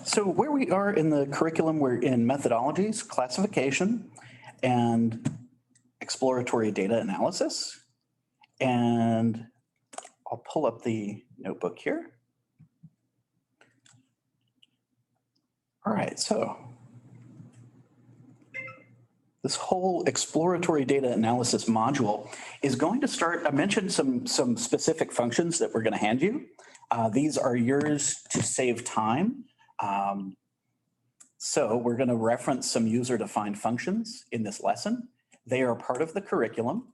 So where we are in the curriculum, we're in methodologies, classification, and exploratory data analysis. And I'll pull up the notebook here. All right, so this whole exploratory data analysis module is going to start, I mentioned some specific functions that we're going to hand you. These are yours to save time. So we're going to reference some user-defined functions in this lesson. They are part of the curriculum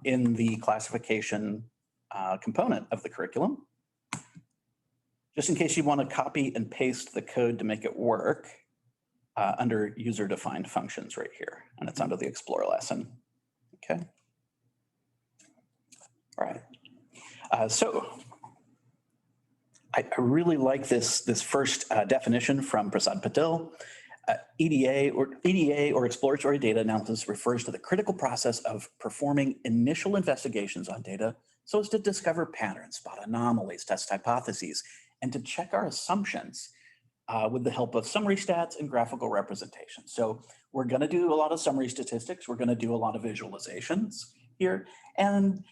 in the classification component of the curriculum. Just in case you want to copy and paste the code to make it work, under user-defined functions right here, and it's under the Explore lesson. Okay. All right. So I really like this first definition from Prasad Patil. EDA or exploratory data analysis refers to the critical process of performing initial investigations on data so as to discover patterns, spot anomalies, test hypotheses, and to check our assumptions with the help of summary stats and graphical representation. So we're going to do a lot of summary statistics. We're going to do a lot of visualizations here. And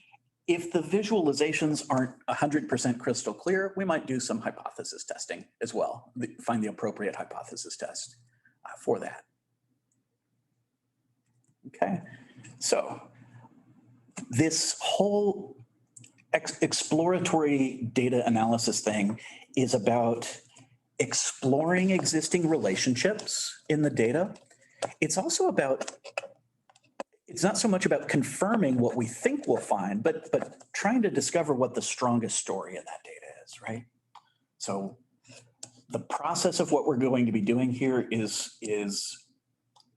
if the visualizations aren't 100% crystal clear, we might do some hypothesis testing as well, find the appropriate hypothesis test for that. Okay, so this whole exploratory data analysis thing is about exploring existing relationships in the data. It's also about, it's not so much about confirming what we think we'll find, but trying to discover what the strongest story in that data is, right? So the process of what we're going to be doing here is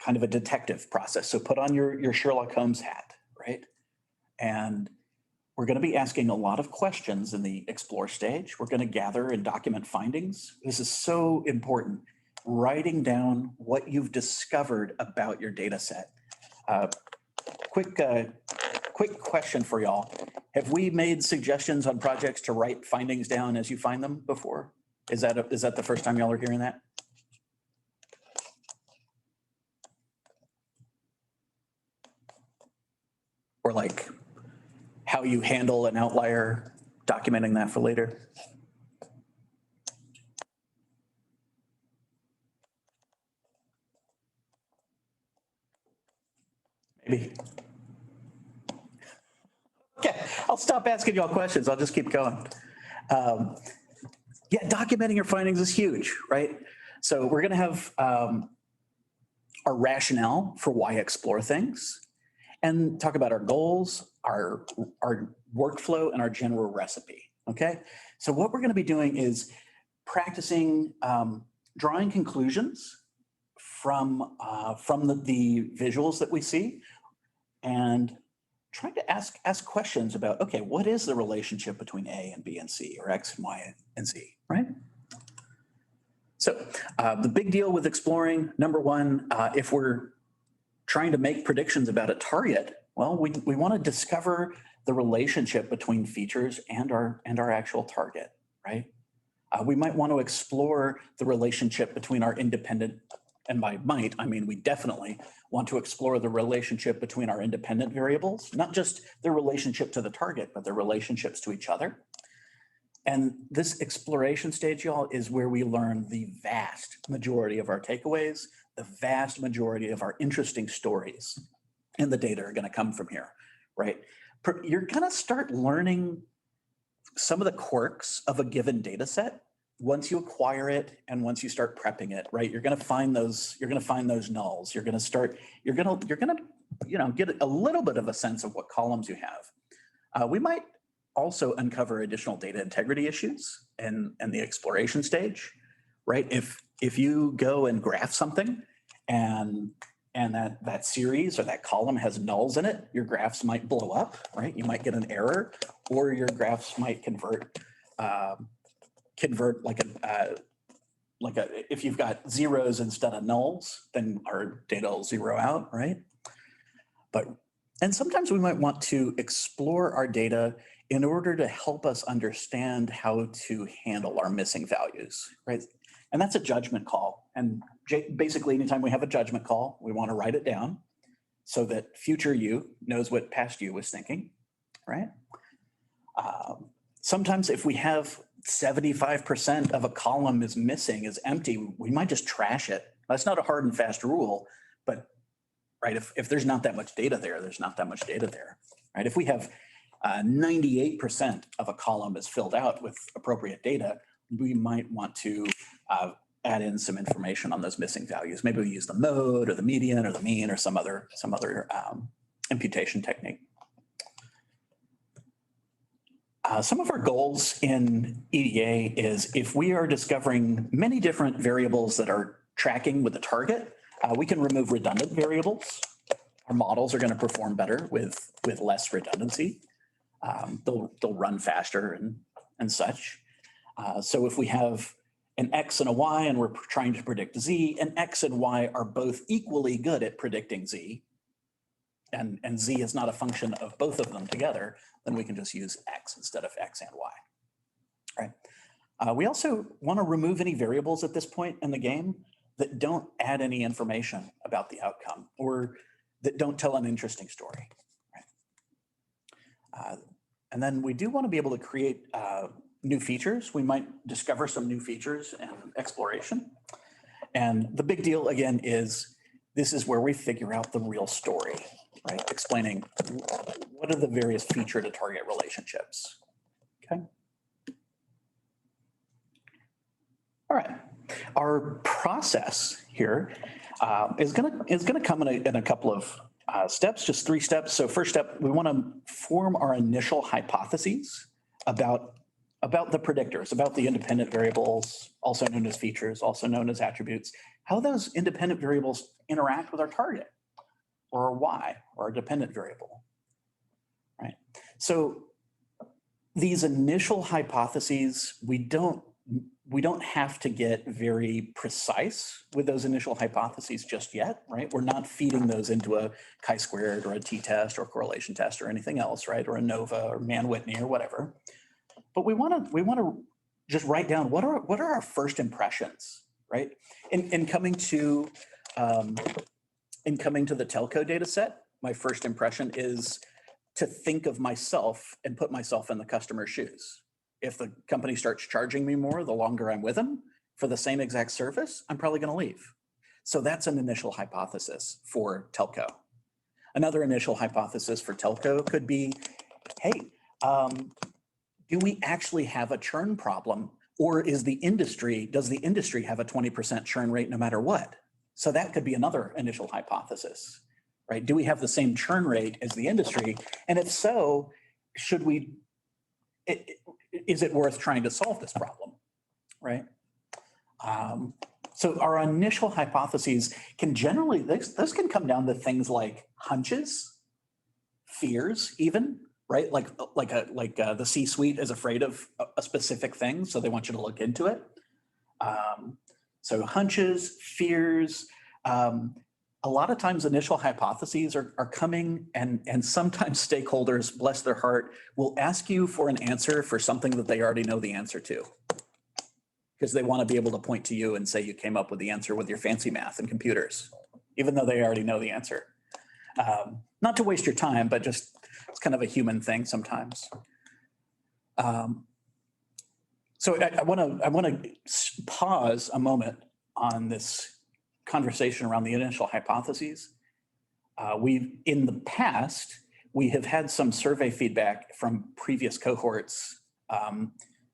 kind of a detective process. So put on your Sherlock Holmes hat, right? And we're going to be asking a lot of questions in the explore stage. We're going to gather and document findings. This is so important. Writing down what you've discovered about your data set. Quick question for y'all. Have we made suggestions on projects to write findings down as you find them before? Is that the first time y'all are hearing that? Or like how you handle an outlier, documenting that for later? Maybe. Okay, I'll stop asking y'all questions. I'll just keep going. Yeah, documenting your findings is huge, right? So we're gonna have our rationale for why explore things and talk about our goals, our workflow, and our general recipe, okay? So what we're gonna be doing is practicing drawing conclusions from the visuals that we see and trying to ask questions about, okay, what is the relationship between A and B and C, or X and Y and Z, right? So the big deal with exploring, number one, if we're trying to make predictions about a target, well, we want to discover the relationship between features and our actual target, right? We might want to explore the relationship between our independent, and by might, I mean we definitely want to explore the relationship between our independent variables, not just their relationship to the target, but their relationships to each other. And this exploration stage, y'all, is where we learn the vast majority of our takeaways, the vast majority of our interesting stories in the data are going to come from here, right? You're going to start learning some of the quirks of a given data set once you acquire it and once you start prepping it, right? You're going to find those nulls. You're going to get a little bit of a sense of what columns you have. We might also uncover additional data integrity issues in the exploration stage, right? If you go and graph something and that series or that column has nulls in it, your graphs might blow up, right? You might get an error, or your graphs might convert if you've got zeros instead of nulls, then our data will zero out, right? And sometimes we might want to explore our data in order to help us understand how to handle our missing values, right? And that's a judgment call. And basically, anytime we have a judgment call, we want to write it down so that future you knows what past you was thinking, right? Sometimes if we have 75% of a column is missing, is empty, we might just trash it. That's not a hard and fast rule, but right, if there's not that much data there, there's not that much data there, right? If we have 98% of a column is filled out with appropriate data, we might want to add in some information on those missing values. Maybe we use the mode or the median or the mean or some other imputation technique. Some of our goals in EDA is if we are discovering many different variables that are tracking with the target, we can remove redundant variables. Our models are going to perform better with less redundancy. They'll run faster and such. So if we have an X and a Y and we're trying to predict Z, and X and Y are both equally good at predicting Z, and Z is not a function of both of them together, then we can just use X instead of X and Y, right? We also want to remove any variables at this point in the game that don't add any information about the outcome or that don't tell an interesting story, right? And then we do want to be able to create new features. We might discover some new features in exploration. And the big deal, again, is this is where we figure out the real story, right? Explaining what are the various feature to target relationships, okay? All right, our process here is gonna come in a couple of steps, just 3 steps. So first step, we want to form our initial hypotheses about the predictors, about the independent variables, also known as features, also known as attributes, how those independent variables interact with our target or our Y or our dependent variable, right? So these initial hypotheses, we don't have to get very precise with those initial hypotheses just yet, right? We're not feeding those into a chi-squared or a t-test or correlation test or anything else, right? Or a NOVA or Mann-Whitney or whatever. But we want to just write down what are our first impressions, right? In coming to the telco data set, my first impression is to think of myself and put myself in the customer's shoes. If the company starts charging me more the longer I'm with them for the same exact service, I'm probably going to leave. So that's an initial hypothesis for telco. Another initial hypothesis for telco could be, hey, do we actually have a churn problem, or does the industry have a 20% churn rate no matter what? So that could be another initial hypothesis, right? Do we have the same churn rate as the industry? And if so, is it worth trying to solve this problem, right? So our initial hypotheses can generally, those can come down to things like hunches, fears even, right? Like the C-suite is afraid of a specific thing, so they want you to look into it. So hunches, fears, a lot of times initial hypotheses are coming and sometimes stakeholders, bless their heart, will ask you for an answer for something that they already know the answer to. Because they want to be able to point to you and say you came up with the answer with your fancy math and computers, even though they already know the answer. Not to waste your time, but just it's kind of a human thing sometimes. So I want to pause a moment on this conversation around the initial hypotheses. In the past, we have had some survey feedback from previous cohorts,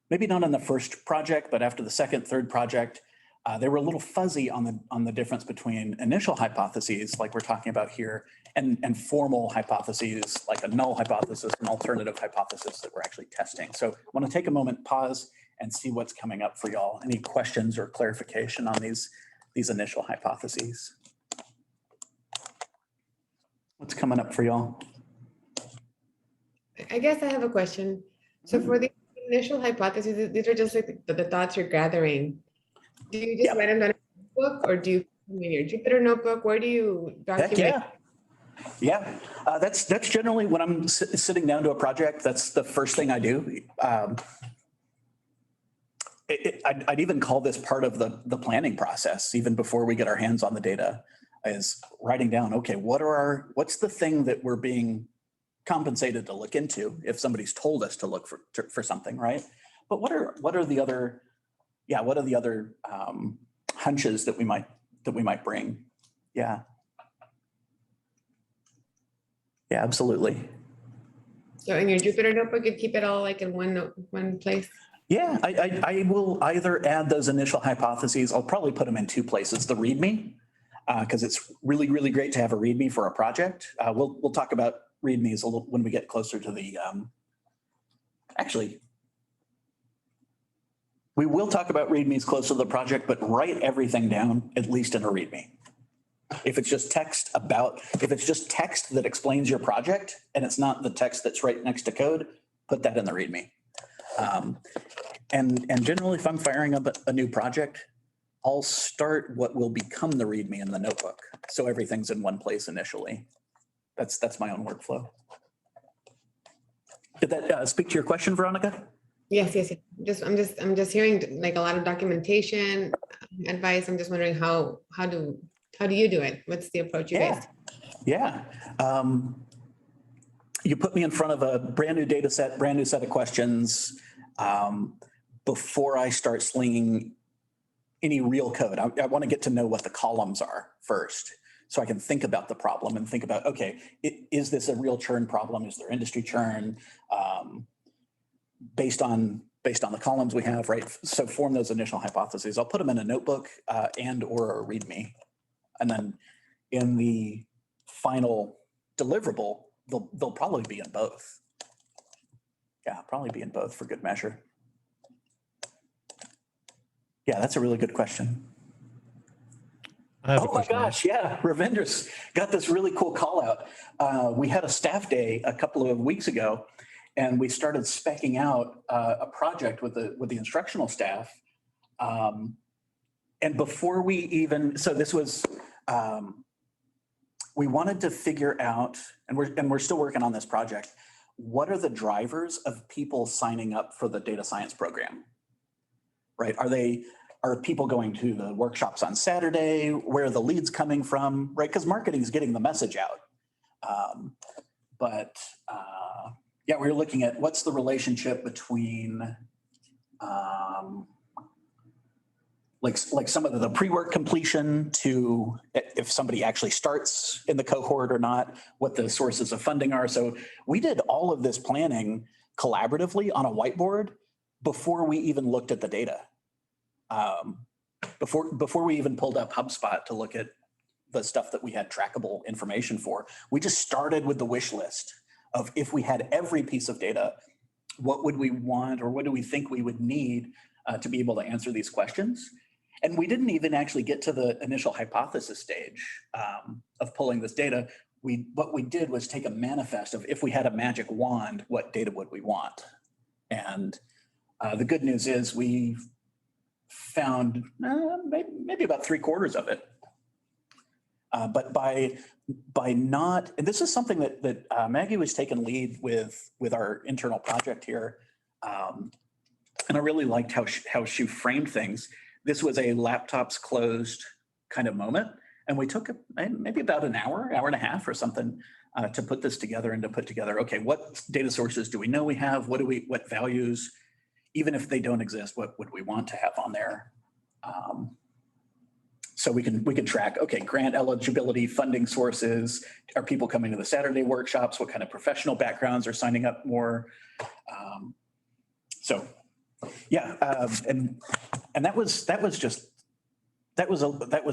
maybe not on the first project, but after the second, third project, they were a little fuzzy on the difference between initial hypotheses, like we're talking about here, and formal hypotheses, like a null hypothesis, an alternative hypothesis that we're actually testing. So I want to take a moment, pause, and see what's coming up for y'all. Any questions or clarification on these initial hypotheses? What's coming up for y'all? I guess I have a question. So for the initial hypotheses, these are just like the thoughts you're gathering. Do you just write them down in a notebook, or do you in your Jupyter notebook? Where do you document? Yeah. That's generally when I'm sitting down to a project. That's the first thing I do. I'd even call this part of the planning process, even before we get our hands on the data, is writing down, okay, what's the thing that we're being compensated to look into if somebody's told us to look for something, right? But what are the other, what are the other hunches that we might bring? Yeah. Yeah, absolutely. So in your Jupyter notebook, you keep it all like in one place? Yeah, I will either add those initial hypotheses. I'll probably put them in two places. The README, because it's really, really great to have a README for a project. We'll talk about READMEs a little when we get closer to the, actually, we will talk about READMEs closer to the project, but write everything down, at least in a README. If it's just text that explains your project and it's not the text that's right next to code, put that in the README. And generally, if I'm firing up a new project, I'll start what will become the README in the notebook. So everything's in one place initially. That's my own workflow. Did that speak to your question, Veronica? Yes. I'm just hearing like a lot of documentation advice. I'm just wondering how do you do it? What's the approach you guys? Yeah. You put me in front of a brand new data set, brand new set of questions. Before I start slinging any real code, I want to get to know what the columns are first, so I can think about the problem and think about, okay, is this a real churn problem? Is there industry churn? Based on the columns we have, right? So form those initial hypotheses. I'll put them in a notebook and or a README. And then in the final deliverable, they'll probably be in both. Yeah, probably be in both for good measure. Yeah, that's a really good question. Oh my gosh, yeah, Ravinder's got this really cool call out. We had a staff day a couple of weeks ago, and we started speccing out a project with the instructional staff. And before we even, so this was, we wanted to figure out, and we're still working on this project, what are the drivers of people signing up for the data science program, right? Are people going to the workshops on Saturday? Where are the leads coming from, right? Because marketing is getting the message out. Yeah, we were looking at what's the relationship between like some of the pre-work completion to if somebody actually starts in the cohort or not, what the sources of funding are. So we did all of this planning collaboratively on a whiteboard before we even looked at the data. Before we even pulled up HubSpot to look at the stuff that we had trackable information for, we just started with the wish list of if we had every piece of data, what would we want or what do we think we would need to be able to answer these questions? And we didn't even actually get to the initial hypothesis stage of pulling this data. What we did was take a manifest of if we had a magic wand, what data would we want? And the good news is we found maybe about 3/4 of it. But by not, and this is something that Maggie was taking lead with our internal project here. And I really liked how she framed things. This was a laptops closed kind of moment. And we took maybe about an hour and a half or something to put this together and to put together, okay, what data sources do we know we have? What values, even if they don't exist, what would we want to have on there? So we can track, okay, grant eligibility, funding sources, are people coming to the Saturday workshops? What kind of professional backgrounds are signing up more? So yeah, and that was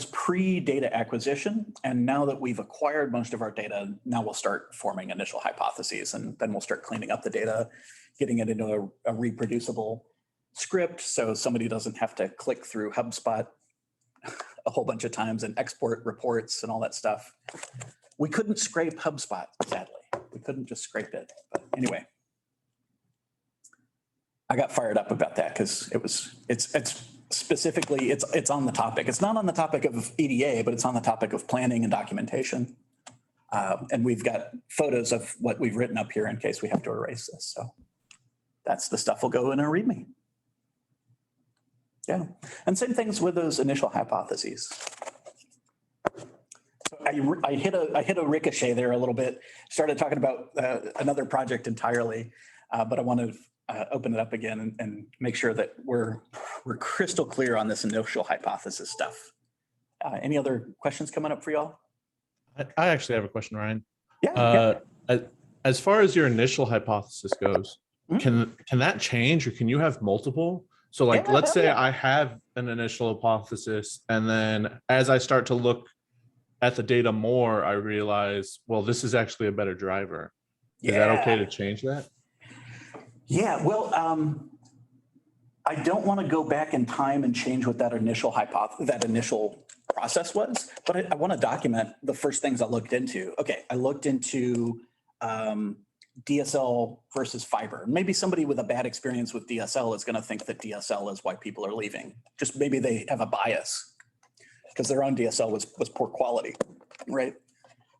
pre-data acquisition. And now that we've acquired most of our data, now we'll start forming initial hypotheses, and then we'll start cleaning up the data, getting it into a reproducible script so somebody doesn't have to click through HubSpot a whole bunch of times and export reports and all that stuff. We couldn't scrape HubSpot, sadly. We couldn't just scrape it. But anyway, I got fired up about that because it's specifically, it's on the topic. It's not on the topic of EDA, but it's on the topic of planning and documentation. And we've got photos of what we've written up here in case we have to erase this. So that's the stuff will go in a README. Yeah. And same things with those initial hypotheses. So I hit a ricochet there a little bit, started talking about another project entirely, but I want to open it up again and make sure that we're crystal clear on this initial hypothesis stuff. Any other questions coming up for y'all? I actually have a question, Ryan. Yeah. As far as your initial hypothesis goes, Mhm. can that change, or can you have multiple? So like, Yeah, let's say yeah. I have an initial hypothesis, and then as I start to look at the data more, I realize, well, this is actually a better driver. Is that okay to change that? Yeah, well, I don't want to go back in time and change what that initial process was, but I want to document the first things I looked into. Okay, I looked into DSL versus fiber. Maybe somebody with a bad experience with DSL is going to think that DSL is why people are leaving. Just maybe they have a bias because their own DSL was poor quality, right?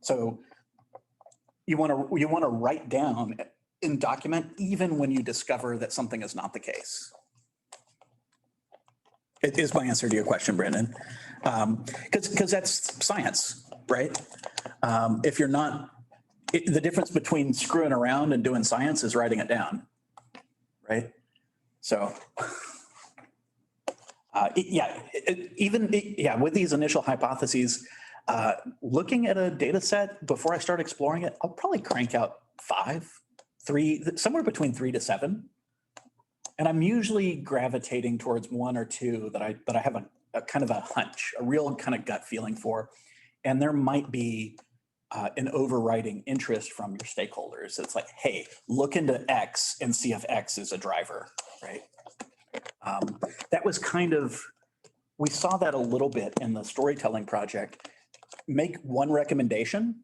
So you want to write down and document even when you discover that something is not the case. It is my answer to your question, Brandon, because that's science, right? If you're not, the difference between screwing around and doing science is writing it down, right? So, with these initial hypotheses, looking at a data set before I start exploring it, I'll probably crank out 5, 3, somewhere between 3 to 7. And I'm usually gravitating towards 1 or 2 that I have a kind of a hunch, a real kind of gut feeling for. And there might be an overriding interest from your stakeholders. It's like, hey, look into X and see if X is a driver, right? That was kind of, we saw that a little bit in the storytelling project. Make one recommendation.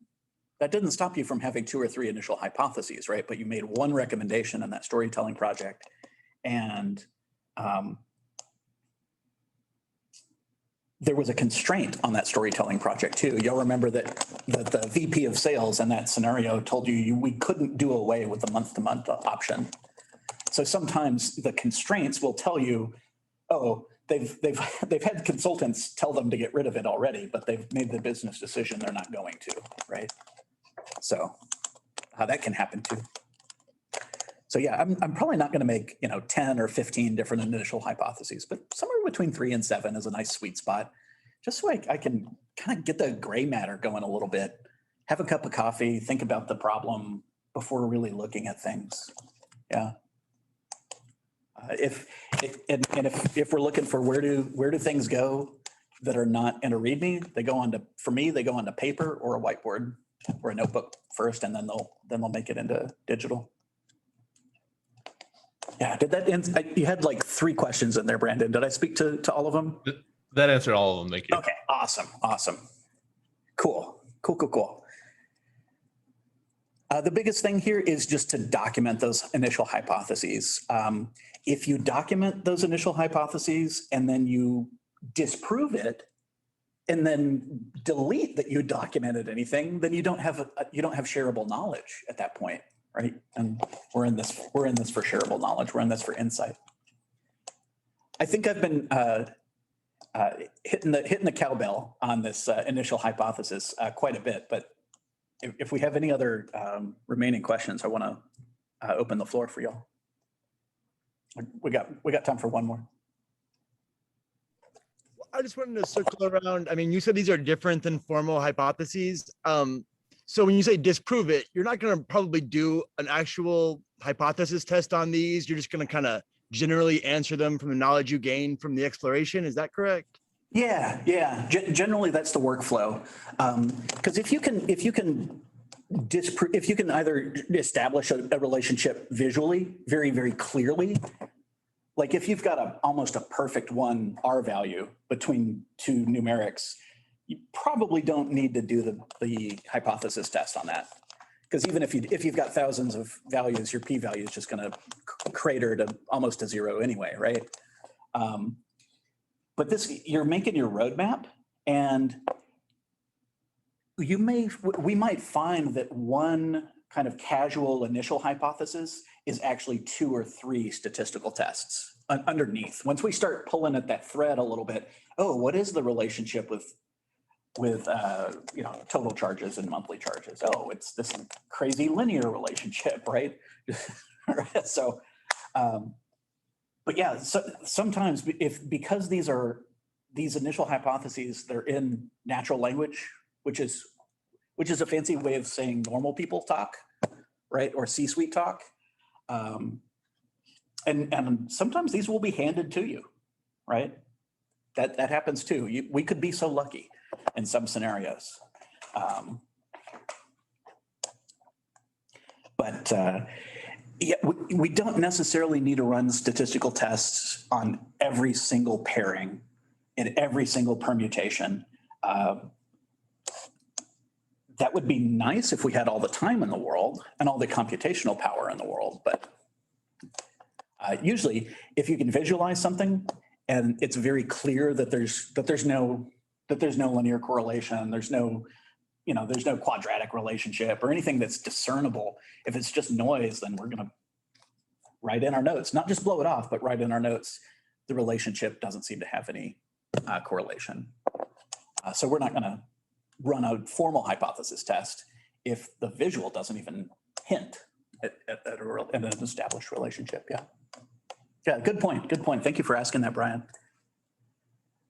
That didn't stop you from having 2 or 3 initial hypotheses, right? But you made one recommendation in that storytelling project. And there was a constraint on that storytelling project too. You'll remember that the VP of sales in that scenario told you we couldn't do away with the month-to-month option. So sometimes the constraints will tell you, oh, they've had consultants tell them to get rid of it already, but they've made the business decision they're not going to, right? So that can happen too. So yeah, I'm probably not going to make 10 or 15 different initial hypotheses, but somewhere between 3 and 7 is a nice sweet spot, just so I can kind of get the gray matter going a little bit, have a cup of coffee, think about the problem before really looking at things. Yeah. If we're looking for where do things go that are not in a README, they go onto paper or a whiteboard or a notebook first, and then they'll make it into digital. Yeah, did that end? You had like 3 questions in there, Brandon. Did I speak to all of them? That answered all of them. Thank you. Okay, awesome. Cool. The biggest thing here is just to document those initial hypotheses. If you document those initial hypotheses and then you disprove it and then delete that you documented anything, then you don't have shareable knowledge at that point. Right, and we're in this for shareable knowledge. We're in this for insight. I think I've been hitting the cowbell on this initial hypothesis quite a bit. But if we have any other remaining questions, I want to open the floor for y'all. We got time for one more. I just wanted to circle around. I mean, you said these are different than formal hypotheses. So when you say disprove it, you're not going to probably do an actual hypothesis test on these. You're just going to kind of generally answer them from the knowledge you gain from the exploration. Is that correct? Yeah. Generally, that's the workflow. Because if you can either establish a relationship visually, very, very clearly, like if you've got almost a perfect 1 R value between 2 numerics, you probably don't need to do the hypothesis test on that. Because even if you've got thousands of values, your p-value is just going to crater to almost to 0 anyway, right? But you're making your roadmap, and we might find that one kind of casual initial hypothesis is actually 2 or 3 statistical tests underneath. Once we start pulling at that thread a little bit, oh, what is the relationship with total charges and monthly charges? Oh, it's this crazy linear relationship, right? So, but yeah, so sometimes because these initial hypotheses, they're in natural language, which is a fancy way of saying normal people talk, right? Or C-suite talk. And sometimes these will be handed to you, right? That happens too. We could be so lucky in some scenarios. But yeah, we don't necessarily need to run statistical tests on every single pairing in every single permutation. That would be nice if we had all the time in the world and all the computational power in the world. But usually, if you can visualize something and it's very clear that there's no linear correlation, there's no quadratic relationship or anything that's discernible. If it's just noise, then we're going to write in our notes, not just blow it off, but write in our notes, the relationship doesn't seem to have any correlation. So we're not going to run a formal hypothesis test if the visual doesn't even hint at an established relationship. Yeah, good point. Good point. Thank you for asking that, Brian.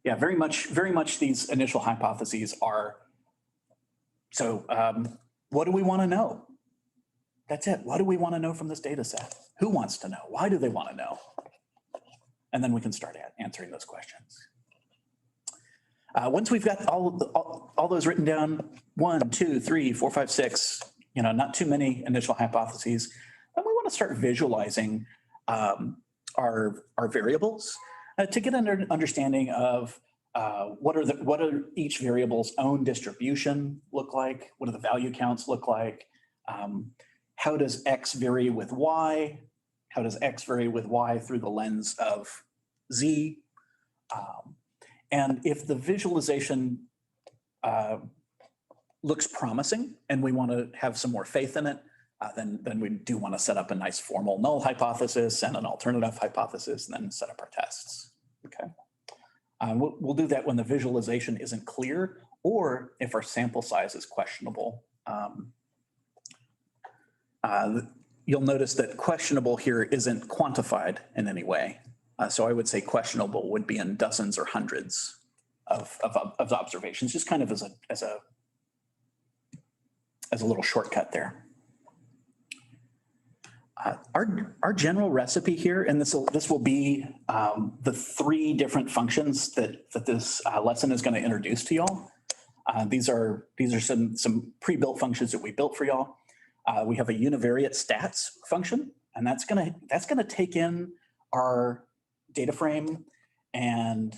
Yeah, very much these initial hypotheses are, so what do we want to know? That's it. What do we want to know from this data set? Who wants to know? Why do they want to know? And then we can start answering those questions. Once we've got all those written down, 1, 2, 3, 4, 5, 6, not too many initial hypotheses, then we want to start visualizing our variables to get an understanding of what are each variable's own distribution look like? What do the value counts look like? How does X vary with Y? How does X vary with Y through the lens of Z? And if the visualization looks promising and we want to have some more faith in it, then we do want to set up a nice formal null hypothesis and an alternative hypothesis, and then set up our tests. Okay. We'll do that when the visualization isn't clear or if our sample size is questionable. You'll notice that questionable here isn't quantified in any way. So I would say questionable would be in dozens or hundreds of observations, just kind of as a little shortcut there. Our general recipe here, and this will be the 3 different functions that this lesson is going to introduce to y'all. These are some pre-built functions that we built for y'all. We have a univariate stats function, and that's gonna take in our data frame and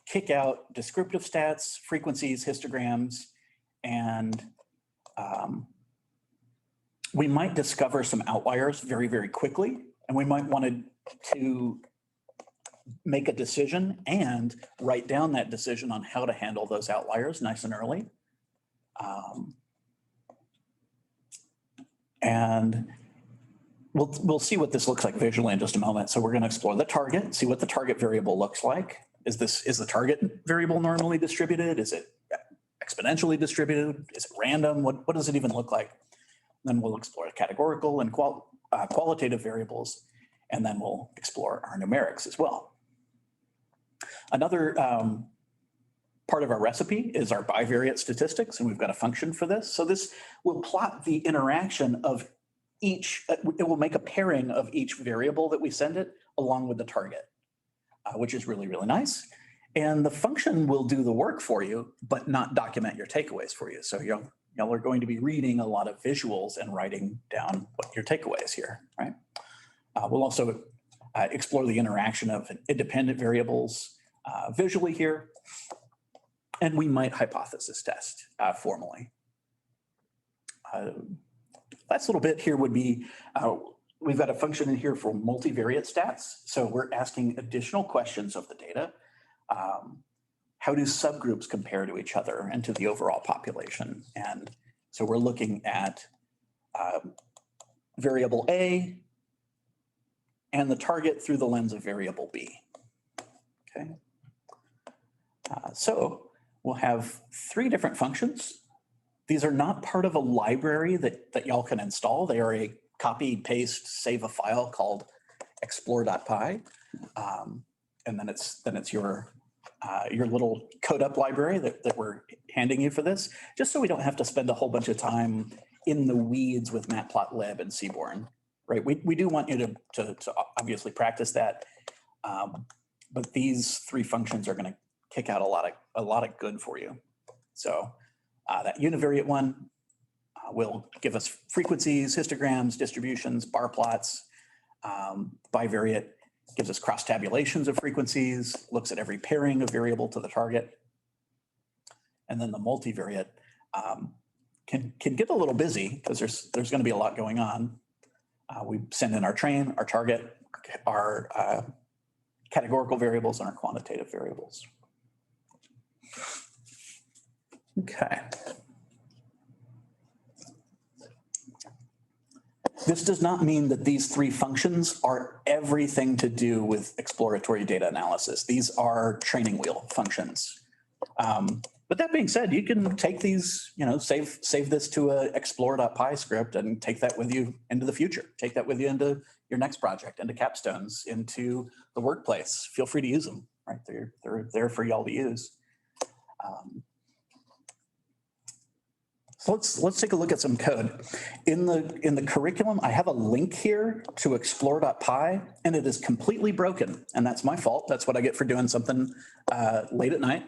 kick out descriptive stats, frequencies, histograms, and we might discover some outliers very, very quickly, and we might want to make a decision and write down that decision on how to handle those outliers nice and early. And we'll see what this looks like visually in just a moment. So we're going to explore the target, see what the target variable looks like. Is the target variable normally distributed? Is it exponentially distributed? Is it random? What does it even look like? Then we'll explore categorical and qualitative variables, and then we'll explore our numerics as well. Another part of our recipe is our bivariate statistics, and we've got a function for this. So this will plot the interaction of each, it will make a pairing of each variable that we send it along with the target, which is really, really nice. And the function will do the work for you, but not document your takeaways for you. So y'all are going to be reading a lot of visuals and writing down what your takeaway is here, right? We'll also explore the interaction of independent variables visually here, and we might hypothesis test formally. Last little bit here would be, we've got a function in here for multivariate stats. So we're asking additional questions of the data. How do subgroups compare to each other and to the overall population? And so we're looking at variable A and the target through the lens of variable B. Okay. So we'll have 3 different functions. These are not part of a library that y'all can install. They are a copy, paste, save a file called explore.py. And then it's your little Codeup library that we're handing you for this, just so we don't have to spend a whole bunch of time in the weeds with matplotlib and Seaborn, right? We do want you to obviously practice that, but these 3 functions are going to kick out a lot of good for you. So that univariate one will give us frequencies, histograms, distributions, bar plots. Bivariate gives us cross tabulations of frequencies, looks at every pairing of variable to the target. And then the multivariate can get a little busy because there's going to be a lot going on. We send in our train, our target, our categorical variables, and our quantitative variables. Okay. This does not mean that these 3 functions are everything to do with exploratory data analysis. These are training wheel functions. But that being said, you can take these, save this to a explore.py script and take that with you into the future. Take that with you into your next project, into capstones, into the workplace. Feel free to use them, right? They're there for y'all to use. So let's take a look at some code. In the curriculum, I have a link here to explore.py, and it is completely broken. And that's my fault. That's what I get for doing something late at night.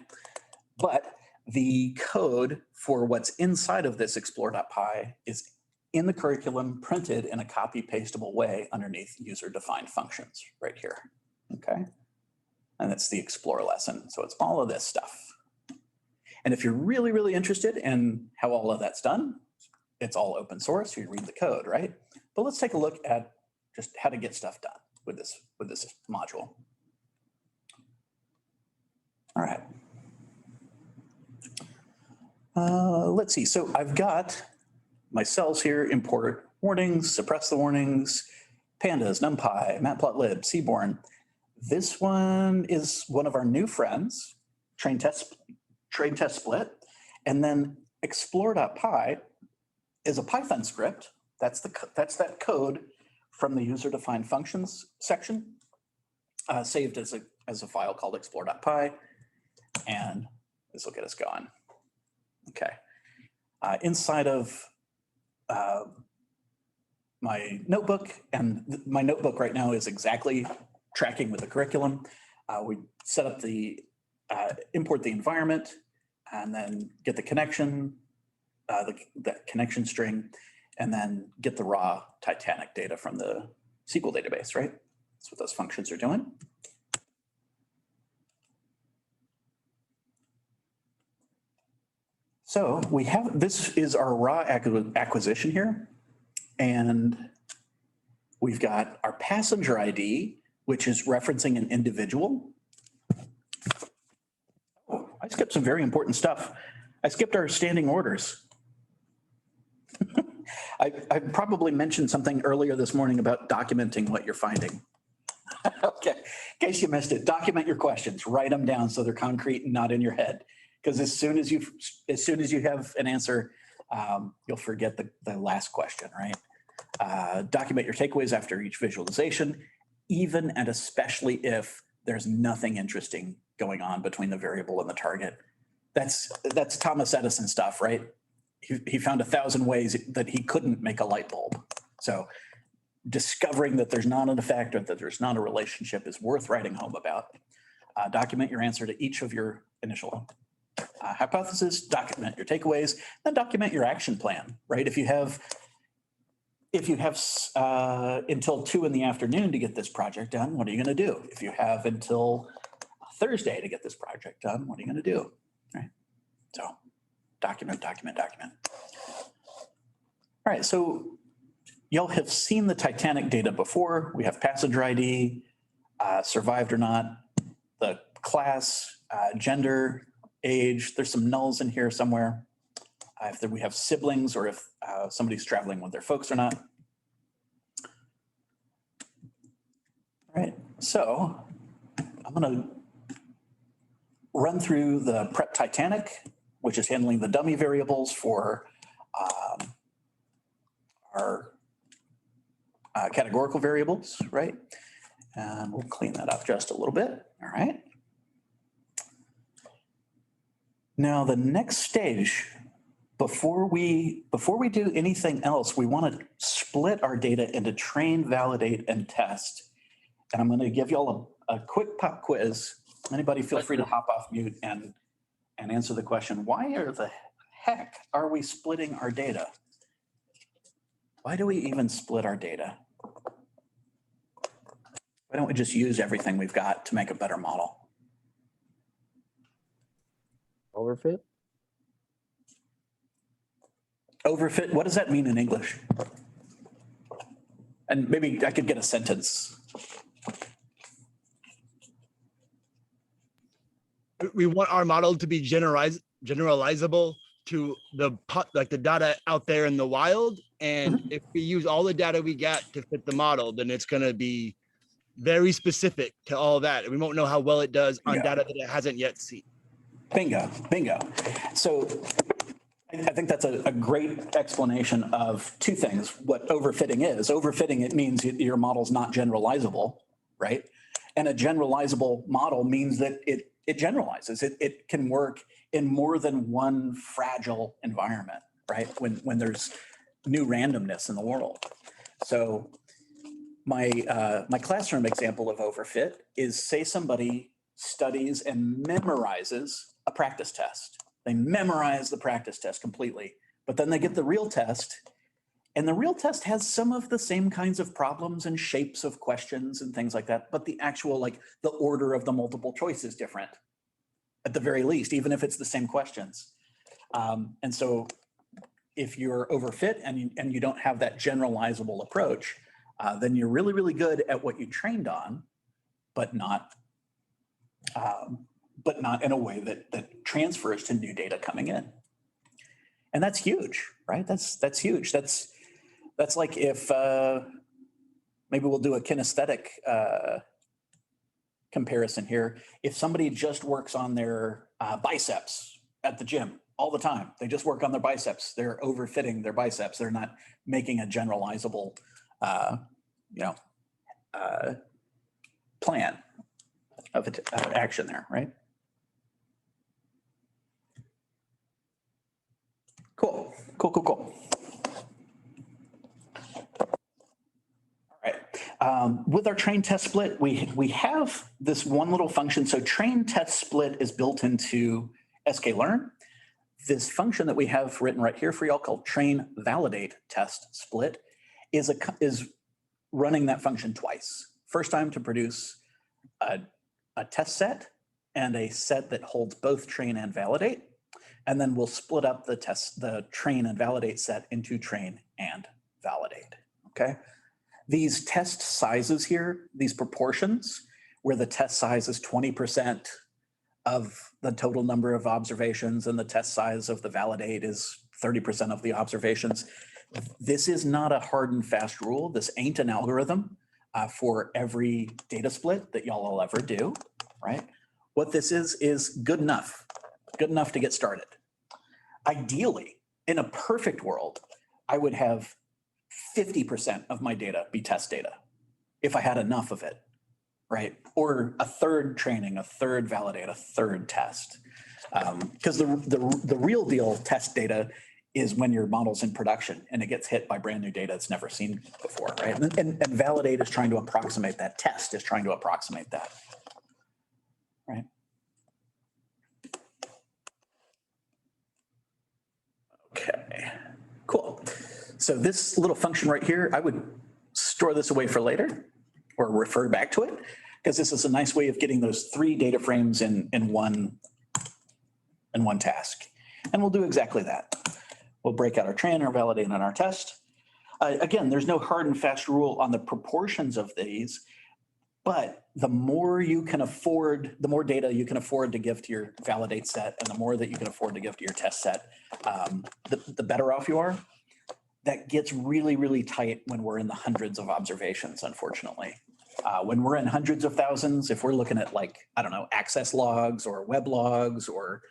But the code for what's inside of this explore.py is in the curriculum, printed in a copy pastable way underneath user-defined functions right here. Okay. And it's the explore lesson. So it's all of this stuff. And if you're really, really interested in how all of that's done, it's all open source. You read the code, right? But let's take a look at just how to get stuff done with this module. All right. Let's see. So I've got my cells here: import warnings, suppress the warnings, pandas, numpy, matplotlib, Seaborn. This one is one of our new friends, train test split. And then explore.py is a Python script. That's that code from the user-defined functions section, saved as a file called explore.py. And this will get us going. Okay. Inside of my notebook, and my notebook right now is exactly tracking with the curriculum. We set up the import the environment, and then get the connection, the connection string, and then get the raw Titanic data from the SQL database, right? That's what those functions are doing. So we have, this is our raw acquisition here. And we've got our passenger ID, which is referencing an individual. Oh, I skipped some very important stuff. I skipped our standing orders. I probably mentioned something earlier this morning about documenting what you're finding. Okay, in case you missed it, document your questions, write them down so they're concrete and not in your head. Because as soon as you have an answer, you'll forget the last question, right? Document your takeaways after each visualization, even and especially if there's nothing interesting going on between the variable and the target. That's Thomas Edison stuff, right? He found 1,000 ways that he couldn't make a light bulb. So discovering that there's not an effect or that there's not a relationship is worth writing home about. Document your answer to each of your initial hypothesis, document your takeaways, then document your action plan, right? If you have until 2 in the afternoon to get this project done, what are you going to do? If you have until Thursday to get this project done, what are you going to do? Right? So document, document, document. All right, so y'all have seen the Titanic data before. We have passenger ID, survived or not, the class, gender, age. There's some nulls in here somewhere. if we have siblings or if somebody's traveling with their folks or not. All right, so I'm gonna run through the Prep Titanic, which is handling the dummy variables for our categorical variables, right? And we'll clean that up just a little bit, all right? Now, the next stage, before we do anything else, we want to split our data into train, validate, and test. And I'm going to give y'all a quick pop quiz. Anybody feel free to hop off mute and answer the question, why the heck are we splitting our data? Why do we even split our data? Why don't we just use everything we've got to make a better model? Overfit? Overfit, what does that mean in English? And maybe I could get a sentence. We want our model to be generalizable to the data out there in the wild. And if we use all the data we got to fit the model, then it's going to be very specific to all that. And we won't know how well it does on data that it hasn't yet seen. Bingo, bingo. So I think that's a great explanation of two things. What overfitting is. Overfitting, it means your model's not generalizable, right? And a generalizable model means that it generalizes. It can work in more than one fragile environment, right? When there's new randomness in the world. So my classroom example of overfit is, say somebody studies and memorizes a practice test. They memorize the practice test completely, but then they get the real test, and the real test has some of the same kinds of problems and shapes of questions and things like that, but the actual, like the order of the multiple choice is different at the very least, even if it's the same questions. And so if you're overfit and you don't have that generalizable approach, then you're really, really good at what you trained on, but not in a way that transfers to new data coming in. And that's huge, right? That's huge. That's like if maybe we'll do a kinesthetic comparison here. If somebody just works on their biceps at the gym all the time, they just work on their biceps, they're overfitting their biceps. They're not making a generalizable, plan of action there, right? Cool. All right. With our train test split, we have this one little function. So train test split is built into sklearn. This function that we have written right here for y'all called train validate test split is running that function twice. First time to produce a test set and a set that holds both train and validate. And then we'll split up the train and validate set into train and validate, okay? These test sizes here, these proportions, where the test size is 20% of the total number of observations and the test size of the validate is 30% of the observations. This is not a hard and fast rule. This ain't an algorithm for every data split that y'all will ever do, right? What this is good enough to get started. Ideally, in a perfect world, I would have 50% of my data be test data if I had enough of it, right? Or a third training, a third validate, a third test. Because the real deal test data is when your model's in production and it gets hit by brand new data it's never seen before, right? And validate is trying to approximate that. Test is trying to approximate that, right? Okay, cool. So this little function right here, I would store this away for later or refer back to it, because this is a nice way of getting those 3 data frames in one task. And we'll do exactly that. We'll break out our train, our validate, and our test. Again, there's no hard and fast rule on the proportions of these. But the more you can afford, the more data you can afford to give to your validate set, and the more that you can afford to give to your test set, the better off you are. That gets really, really tight when we're in the hundreds of observations, unfortunately. When we're in hundreds of thousands, if we're looking at like, I don't know, access logs or web logs or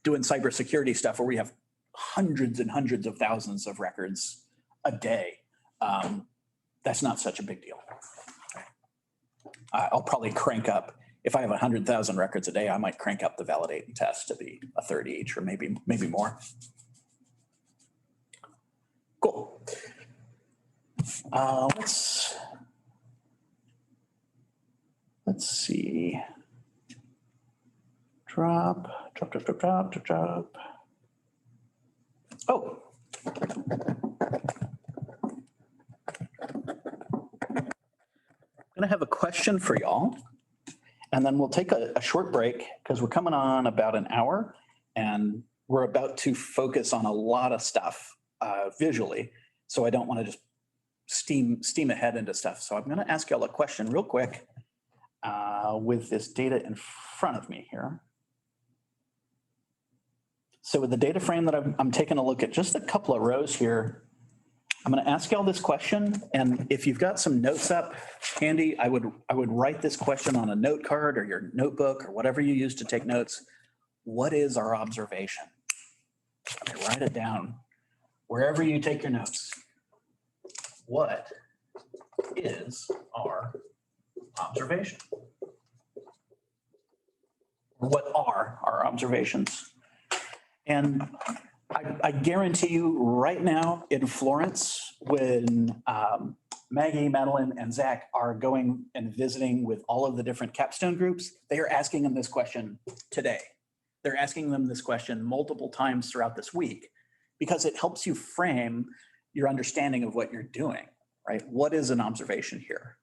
doing cybersecurity stuff where we have hundreds and hundreds of thousands of records a day, that's not such a big deal. I'll probably crank up, if I have 100,000 records a day, I might crank up the validate and test to be a third each or maybe more. Cool. Let's see. Drop. Oh. I'm gonna have a question for y'all, and then we'll take a short break because we're coming on about an hour and we're about to focus on a lot of stuff visually. So I don't want to just steam ahead into stuff. So I'm going to ask y'all a question real quick with this data in front of me here. So with the data frame that I'm taking a look at, just a couple of rows here, I'm going to ask y'all this question. And if you've got some notes up handy, I would write this question on a note card or your notebook or whatever you use to take notes. What is our observation? Okay, write it down wherever you take your notes. What is our observation? What are our observations? And I guarantee you right now in Florence, when Maggie, Madeline, and Zach are going and visiting with all of the different capstone groups, they are asking them this question today. They're asking them this question multiple times throughout this week because it helps you frame your understanding of what you're doing, right? What is an observation here?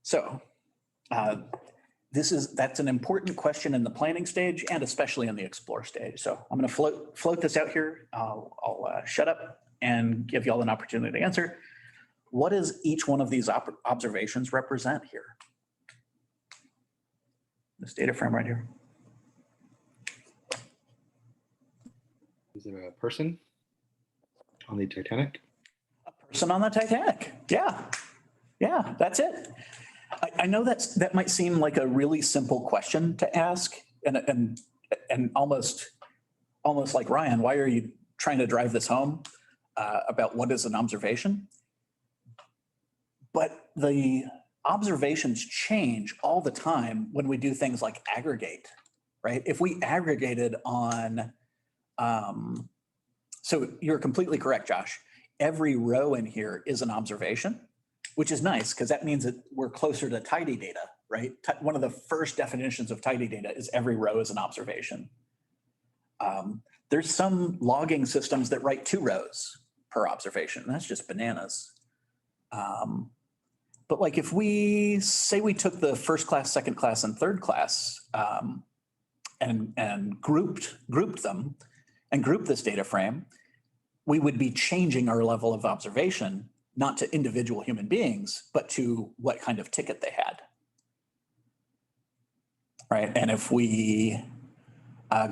So that's an important question in the planning stage and especially in the explore stage. So I'm going to float this out here. I'll shut up and give y'all an opportunity to answer. What does each one of these observations represent here? This data frame right here. Is it a person on the Titanic? A person on the Titanic. Yeah, that's it. I know that might seem like a really simple question to ask, and almost like, Ryan, why are you trying to drive this home about what is an observation? But the observations change all the time when we do things like aggregate, right? If we aggregated on, so you're completely correct, Josh. Every row in here is an observation, which is nice because that means that we're closer to tidy data, right? One of the first definitions of tidy data is every row is an observation. There's some logging systems that write 2 rows per observation. That's just bananas. But like if we say we took the first class, second class, and third class and grouped them and grouped this data frame, we would be changing our level of observation, not to individual human beings, but to what kind of ticket they had, right? And if we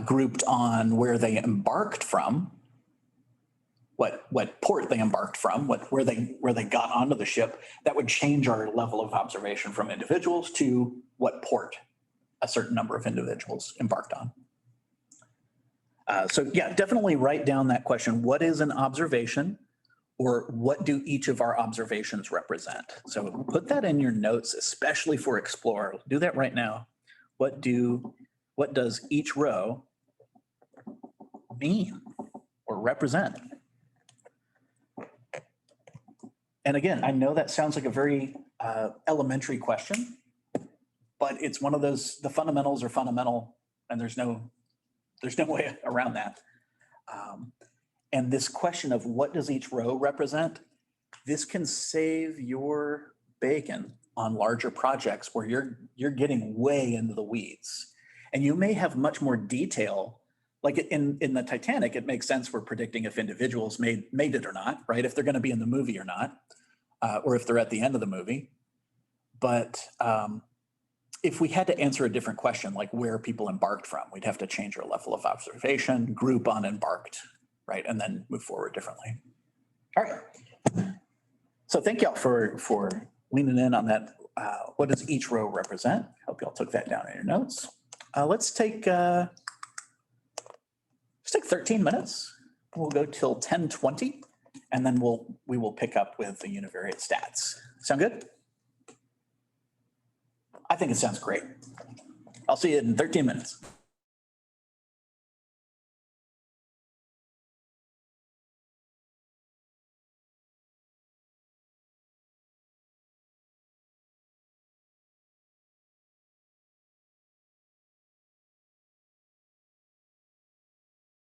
grouped on where they embarked from, what port they embarked from, where they got onto the ship, that would change our level of observation from individuals to what port a certain number of individuals embarked on. So yeah, definitely write down that question. What is an observation, or what do each of our observations represent? So put that in your notes, especially for Explore. Do that right now. What does each row mean or represent? And again, I know that sounds like a very elementary question, but it's one of those, the fundamentals are fundamental, and there's no way around that. And this question of what does each row represent, this can save your bacon on larger projects where you're getting way into the weeds. And you may have much more detail. Like in the Titanic, it makes sense we're predicting if individuals made it or not, right? If they're going to be in the movie or not, or if they're at the end of the movie. But if we had to answer a different question, like where people embarked from, we'd have to change our level of observation, group unembarked, right? And then move forward differently. All right. So thank y'all for leaning in on that. What does each row represent? Hope y'all took that down in your notes. Let's take 13 minutes. We'll go till 10:20, and then we will pick up with the univariate stats. Sound good? I think it sounds great. I'll see you in 13 minutes.